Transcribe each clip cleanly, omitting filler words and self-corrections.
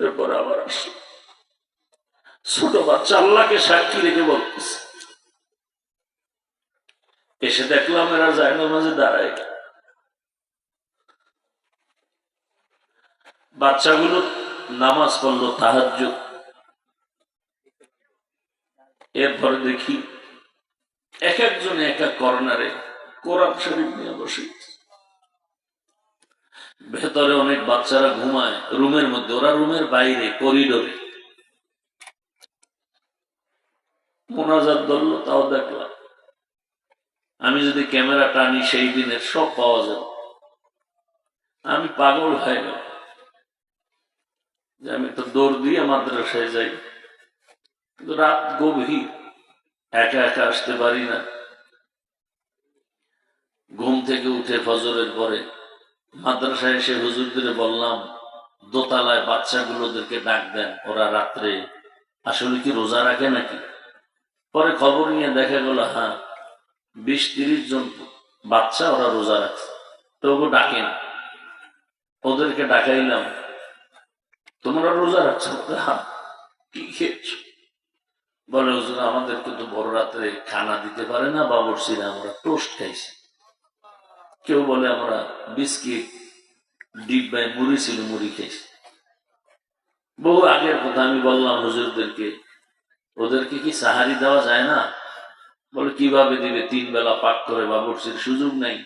এরপরে আবার আসলো ছোট বাচ্চা, আল্লাহকে সাক্ষী রেখে বলতেছে। এসে দেখলাম এরা জায়নার মাঝে দাঁড়ায়, বাচ্চাগুলো নামাজ পড়লো তাহাজ্জুদ। এরপরে দেখি এক একজনে এক এক কর্নারে কোরআন শরীফ নিয়ে বসে, ভেতরে অনেক বাচ্চারা ঘুমায় রুমের মধ্যে, ওরা রুমের বাইরে করিডোরে মোনাজাত ধরলো, তাও দেখলাম। আমি যদি ক্যামেরা টানি সেই দিনের সব পাওয়া যাবে। আমি পাগল হয়ে গেল যে আমি তো দৌড় দিয়ে মাদ্রাসায় যাই, কিন্তু রাত গভীর, একা একা আসতে পারি না। ঘুম থেকে উঠে ফজরের পরে মাদ্রাসায় এসে হুজুরদের বললাম দোতলায় বাচ্চাগুলোদেরকে ডাক দেন, ওরা রাত্রে আসলে কি রোজা রাখে নাকি। পরে খবর নিয়ে দেখা গেল হ্যাঁ 20-30 জন বাচ্চা ওরা রোজা রাখছে। তবু ডাকেন, ওদেরকে ডাকাইলাম, তোমরা রোজা রাখছো? হ্যাঁ। কি খেয়েছ? বলে হুজুর আমাদেরকে তো বড় রাত্রে খানা দিতে পারে না বাবুর্চিরা, আমরা টোস্ট খাইছি। কেউ বলে আমরা বিস্কিট ডিব্বায় মুড়ি ছিল মুড়ি খাইছি। বহু আগের কথা। আমি বললাম হুজুরদেরকে ওদেরকে কি সাহারি দেওয়া যায় না? বলে কিভাবে দিবে, 3 বেলা পাক করে বাবুর্চির সুযোগ নাই।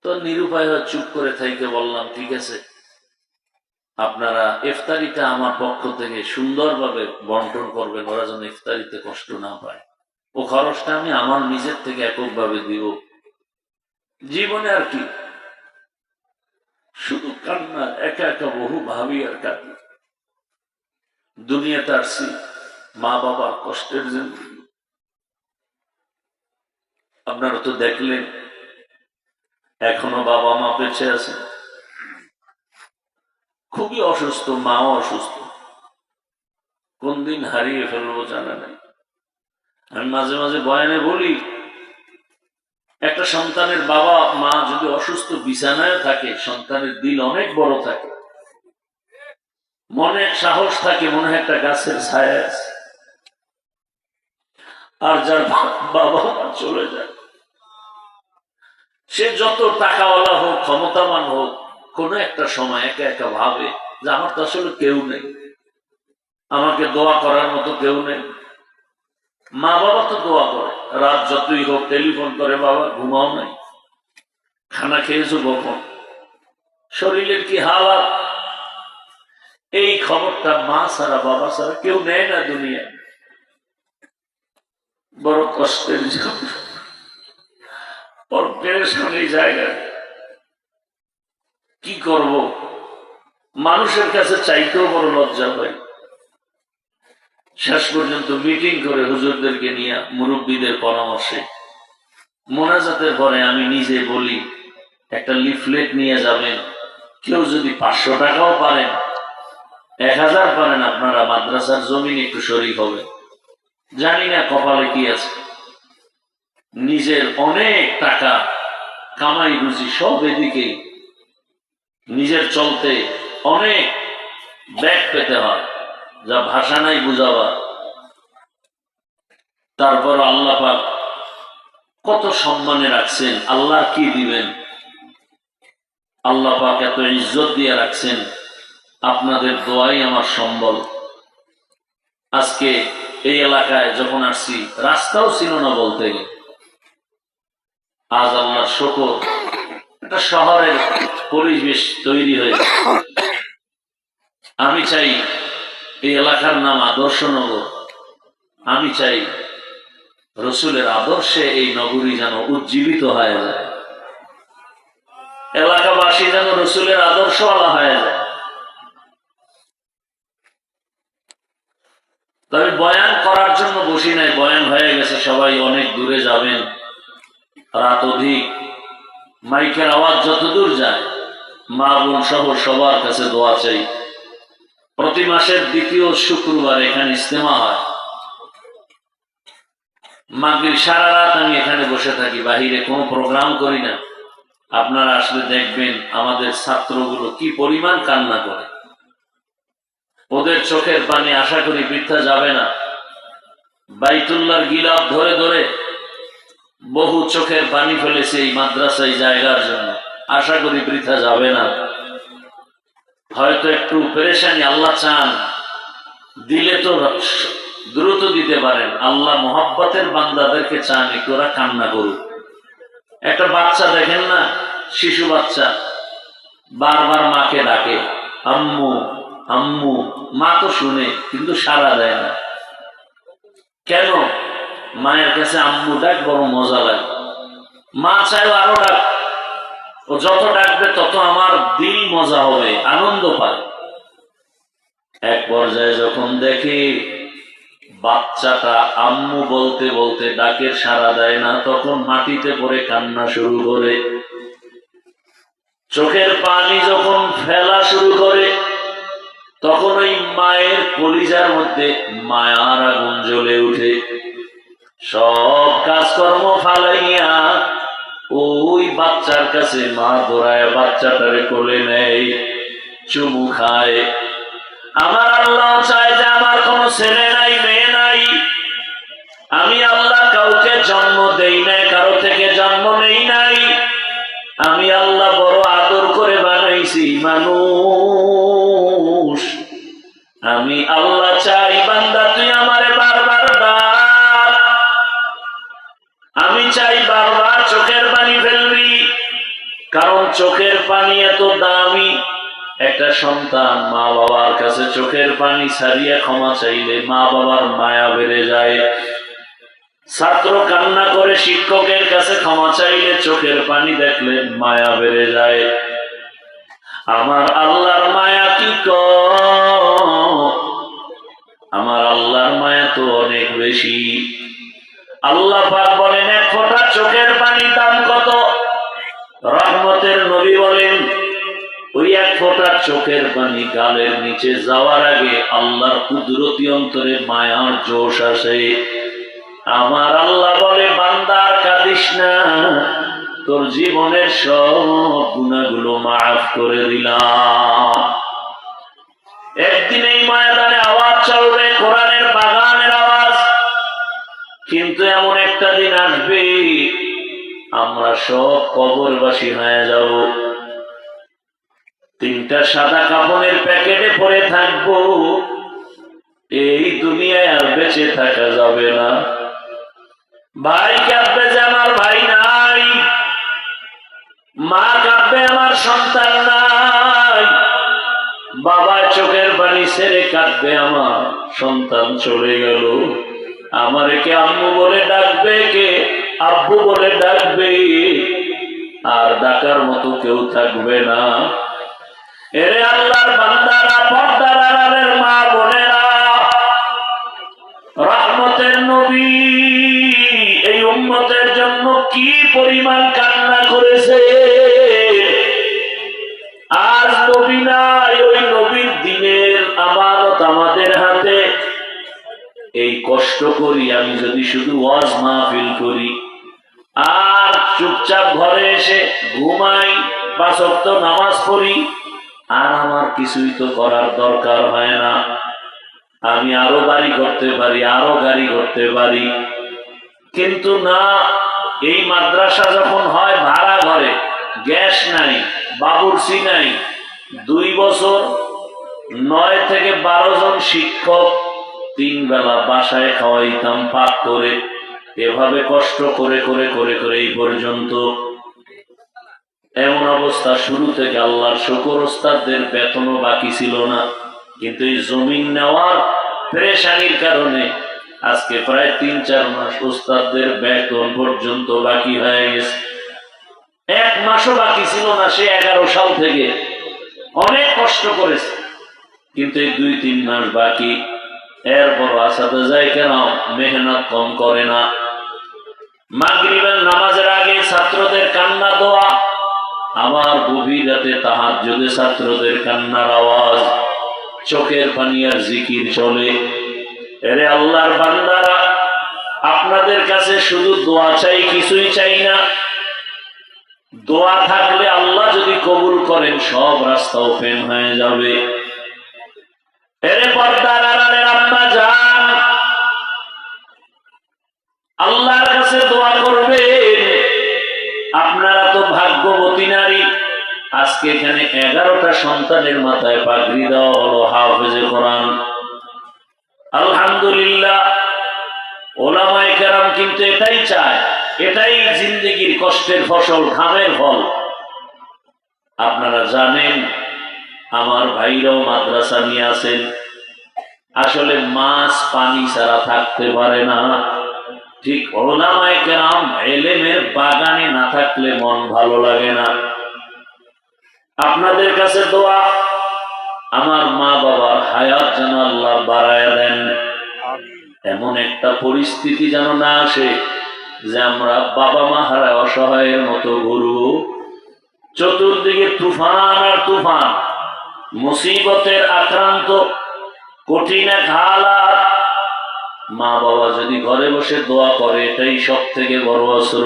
তো নিরুপায় হয়ে চুপ করে থাইকে বললাম ঠিক আছে, আপনারা ইফতারিটা আমার পক্ষ থেকে সুন্দরভাবে বন্টন করবেন, ওরা যেন ইফতারিতে কষ্ট না পায়। ও খরচটা আমি আমার নিজের থেকে এককভাবে দিব। জীবনে আর কি, শুধু কান্না, একা একা বহু ভাবি আর কাঁদি। দুনিয়াতে আসছি মা বাবার কষ্টের জন্য। আপনারা তো দেখলেন এখনো বাবা মা বেঁচে আছেন, খুবই অসুস্থ, মাও অসুস্থ, কোন দিন হারিয়ে ফেলবো জানা নাই। আমি মাঝে মাঝে বয়ানে বলি একটা সন্তানের বাবা মা যদি অসুস্থ বিছানায় থাকে, সন্তানের দিল অনেক বড় থাকে, মনে এক সাহস থাকে, মনে হয় একটা গাছের ছায়া আছে। আর যার বাবা মা চলে যায়, সে যত টাকাওয়ালা হোক ক্ষমতাবান হোক, কোন একটা সময় একা একা ভাবে যে আমার তো আসলে কেউ নেই, আমাকে দোয়া করার মতো কেউ নেই। মা বাবা তো দোয়া করে, রাত যতই হোক টেলিফোন করে, বাবা ঘুমাও নাই, খানা খেয়েছো কখন, শরীরের কি হালাত, এই খবরটা মা ছাড়া বাবা ছাড়া কেউ নেয় না দুনিয়ায়। বড় কষ্টের জীবন, এই জায়গায় কি করব, মানুষের কাছে চাইতেও বড় লজ্জা হয়। শেষ পর্যন্ত মিটিং করে হুজুরদেরকে নিয়ে মুরব্বীদের পরামর্শে মোনাজাতের পরে আমি নিজে বলি একটা লিফলেট নিয়ে যাবেন, কেউ যদি 500 টাকাও পারেন, 1000 পারেন, আপনারা মাদ্রাসার জমিন একটু শরীক হবে। জানি না কপালে কি আছে, নিজের অনেক টাকা কামাই রুজি সব এদিকে, নিজের চলতে অনেক ব্যাগ পেতে হয়, যা ভাষা নাই বুঝাবা। তারপর আল্লাহ পাক কত সম্মানে রাখছেন, আল্লাহ কি দিবেন, আল্লাহ পাক এত ইজ্জত দিয়ে রাখছেন। আপনাদের দোয়াই আমার সম্বল। আজকে এই এলাকায় যখন আসছি রাস্তাও ছিল না বলতে গেলে, আজ আল্লাহর শুকর একটা শহরের পরিবেশ তৈরি হয়েছে। আমি চাই এই এলাকার নাম আদর্শনগর, আমি চাই রসুলের আদর্শে এই নগরী যেন উজ্জীবিত হয়ে যায়, এলাকাবাসী যেন রসুলের আদর্শওয়ালা হয়ে যায়। তবে বয়ান করার জন্য বসি নাই, বয়ান হয়ে গেছে, সবাই অনেক দূরে যাবেন, রাত অধিক, মাইকের আওয়াজ যতদূর যায়, মা বোন সহ সবার কাছে দোয়া চাই। প্রতি মাসের 2য় শুক্রবার এখানে ইজতেমা হয়, মাগরিব সারা রাত আমি এখানে বসে থাকি, বাহিরে কোনো প্রোগ্রাম করি না। আপনারা আসলে দেখবেন আমাদের ছাত্রগুলো কি পরিমাণ কান্না করে, ওদের চোখের পানি আশা করি বৃথা যাবে না। বাইতুল্লাহর গিলাফ ধরে ধরে বহু চোখের পানি ফেলেছে এই মাদ্রাসায় জায়গার জন্য, আশা করি বৃথা যাবে না। হয়তো একটু পেরেশানি আল্লাহ চান, দিলে তো দ্রুত দিতে পারেন। আল্লাহ মোহাব্বতের বান্দাদেরকে চান একটু ওরা কান্না করুক। একটা বাচ্চা দেখেন না, শিশু বাচ্চা বারবার মাকে ডাকে, আম্মু আম্মু, মা তো শুনে কিন্তু সাড়া দেয় না। কেন? মায়ের কাছে আম্মু ডাক বড় মজা লাগে। মা চাই আরো ডাক, ও যত ডাকবে তত আমার দিল মজা হবে, আনন্দ পায়। এক পর্যায়ে যখন দেখি বাচ্চাটা আম্মু বলতে বলতে ডাকের সাড়া দেয় না, তখন মাটিতে পড়ে কান্না শুরু করে, চোখের পানি যখন ফেলা শুরু করে, তখন ওই মায়ের কলিজার মধ্যে মায়ার আগুন জ্বলে উঠে। সব কাজকর্ম ফালাইয়া ওই বাচ্চার কাছে মা দৌড়ায় বাচ্চাটারে কোলে নেয়, চুমু খায়। আমার আল্লাহ চায় যে আমার কোনো ছেলে নাই, মেয়ে নাই। আমি আল্লাহ কাউকে জন্ম দেই নাই, কারো থেকে জন্ম নেই নাই। আমি আল্লাহ বড় আদর করে বানাইছি মানুষ। আমি আল্লাহ চাই বান্দা তুই আমারে বারবার ডাক, আমি চাই বারবার চোখের পানি ফেলবি, কারণ চোখের পানি এত দামি। একটা সন্তান মা বাবার কাছে চোখের পানি ছাড়িয়ে ক্ষমা চাইলে মা বাবার মায়া বেড়ে যায়। ছাত্র কান্না করে শিক্ষকের কাছে ক্ষমা চাইলে চোখের পানি দেখলে মায়া বেড়ে যায়। আমার আল্লাহর মায়া কি আমার আল্লাহর মায়া তো অনেক বেশি। আল্লাহ পাক বলেন এক ফোঁটা চোখের পানি দাম কত? রহমতের নবী বলেন ওই এক ফোঁটা চোখের পানি গালের নিচে যাওয়ার আগে আল্লাহর কুদরতি অন্তরে মায়ার জোশ আসে। আমার আল্লাহ বলে বান্দার কাঁদিস না, তোর জীবনের সব গুনাহগুলো মাফ করে দিলাম। একদিন এই ময়দানে আওয়াজ চলবে কোরআনের বাগানের আওয়াজ, কিন্তু এমন একটা দিন আসবে আমরা সব কবরবাসী হয়ে যাব। তিনটা সাদা কাফনের প্যাকেটে পড়ে থাকবো, এই দুনিয়ায় আর বেঁচে থাকা যাবে না। ভাই কাঁদবে যে আমার ভাই নাই, মা কাঁদবে আমার সন্তান নাই, বাবা চোখের পানি ছেড়ে কাঁদবে আমার সন্তান চলে গেল। আমারে কে আম্মু বলে ডাকবে, কে আব্বু বলে ডাকবে, আর ডাকার মতো কেউ থাকবে না। এরে আল্লাহর বান্দারা, পর্দার আড়ালের মা বোনেরা, রহমতের নবী এই উম্মতের জন্য কি পরিমাণ কান্না করেছে। আজ নবী নাই, ওই নবীর দিনের আমানত আমাদের হাতে। এই কষ্ট করি আমি যদি শুধু ওয়াজ মাহফিল করি আর চুপচাপ ঘরে এসে ঘুমাই, 5 ওয়াক্ত নামাজ পড়ি, আর আমার কিছুই তো করার দরকার হয় না। আমি আরো বাড়ি করতে পারি, আরো গাড়ি করতে পারি, কিন্তু না। এই মাদ্রাসা যখন হয় ভাড়া ঘরে, গ্যাস নাই, বাবুর্চি নাই, 2 বছর 9 থেকে 12 জন শিক্ষক 3 বেলা বাসায় খাওয়াইতাম পাক করে। এভাবে কষ্ট করে করে করে করে এই পর্যন্ত এমন অবস্থা। শুরু থেকে আল্লাহর শুকর, ওস্তাদদের বেতনও বাকি ছিল না, কিন্তু এই জমিন নেওয়ার পেরেশানির কারণে আজকে প্রায় 3-4 মাস ওস্তাদদের বেতন পর্যন্ত বাকি হয়ে গেছে। 1 মাসও বাকি ছিল না সে 11 সাল থেকে। অনেক কষ্ট করেছে, কিন্তু এই 2-3 মাস বাকি। এরপর আসাতে যায় কেন মেহনত কম করে না। মাগরিবের নামাজের আগে ছাত্রদের কান্না দোয়া, আমার গভীর রাতে তাহাজ্জুদে ছাত্রদের কান্নার আওয়াজ, চোখের পানি আর জিকির চলে। এরে আল্লাহর বান্দারা, আপনাদের কাছে শুধু দোয়া চাই, কিছুই চাই না। দোয়া থাকলে আল্লাহ যদি কবুল করেন সব রাস্তা ওপেন হয়ে যাবে। এরে পর্দার আড়ালের আম্মা জান, আল্লাহর কাছে দোয়া করবেন। আপনারা তো ভাগ্যবতী নারী, আজকে এখানে 11টা সন্তানের মাথায় পাগড়ি দেওয়া হলো হাফেজে কোরআন। আলহামদুলিল্লাহ। ওলামায়ে কেরাম কিন্তু এটাই চায়, এটাই জিন্দেগির কষ্টের ফসল, ঘামের ফল। আপনারা জানেন আমার ভাইরাও মাদ্রাসা নিয়ে আসেন, আসলে মাছ পানি ছাড়া থাকতে পারে না। ঠিক ওলামায়ে কেরাম ইলমের বাগানে না থাকলে মন ভালো লাগে না। আপনাদের কাছে দোয়া, আমার মা বাবার হায়াত যেন আল্লাহ বাড়ায় দেন, এমন একটা পরিস্থিতি যেন না আসে যে আমরা বাবা মা হারায় অসহায়ের মতো ঘুরব। চতুর্দিকে তুফান আর তুফান, মুসিবতের আক্রান্ত, কঠিন এক হালাত। মা বাবা যদি ঘরে বসে দোয়া করে, এটাই সব থেকে বড় অস্ত্র।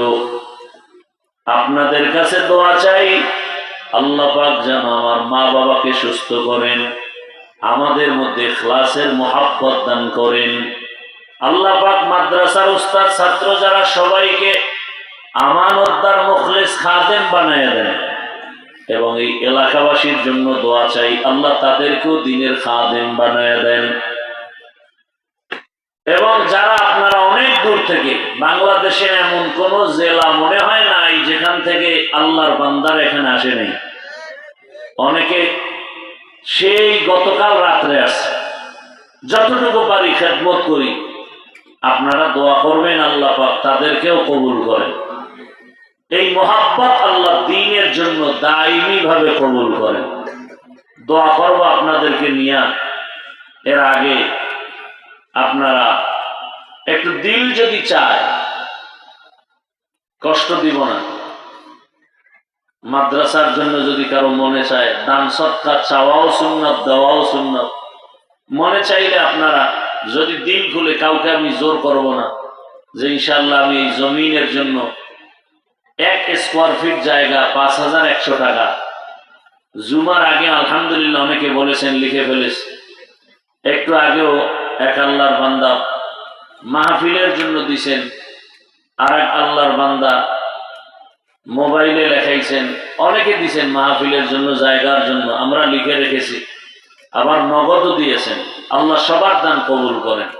আপনাদের কাছে দোয়া চাই, আল্লাহ পাক যেন আমার মা বাবাকে সুস্থ করেন, আমাদের মধ্যে ইখলাসের মোহাব্বত দান করেন। আল্লাহ পাক মাদ্রাসার উস্তাদ ছাত্র যারা সবাইকে আমানতদার মুখলেস খাদেম বানায় দেন। এবং এই এলাকাবাসীর জন্য দোয়া চাই, আল্লাহ তাদেরকেও দ্বীনের খাদেম বানায় দেন। এবং যারা আপনারা অনেক দূর থেকে, বাংলাদেশে এমন কোন জেলা মনে হয় নাই যেখান থেকে আল্লাহর বান্দার এখানে আসে নাই। অনেকে সেই গতকাল রাত্রে আসে। যতটুকু পারি খেদমত করি, আপনারা দোয়া করবেন আল্লাহ পাক তাদেরকেও কবুল করেন। এই মোহাব্বত আল্লাহ দ্বীনের জন্য দায়ী ভাবে কবুল করেন। দোয়া করবো আপনাদেরকে নিয়ে। এর আগে আপনারা একটু দিল যদি চায়, কষ্ট দিব না। মাদ্রাসার জন্য যদি কারো মনে চায়, দান সৎকার চাওয়াও সুন্নাত, দেওয়াও সুন্নাত। মনে চাইলে আপনারা যদি দিল খুলে, কাউকে আমি জোর করব না যে ইনশাআল্লাহ আমি এই জমিনের জন্য 1 স্কোয়ার ফিট জায়গা 5100 টাকা। জুমার আগে আলহামদুলিল্লাহ অনেকে বলেছেন, লিখে ফেলেছে। একটু আগেও এক আল্লাহর বান্দা মাহফিলের জন্য দিছেন, আর এক আল্লাহর বান্দা মোবাইলে লেখাইছেন। অনেকে দিছেন মাহফিলের জন্য, জায়গার জন্য, আমরা লিখে রেখেছি। আবার নগদও দিয়েছেন। আল্লাহ সবার দান কবুল করেন।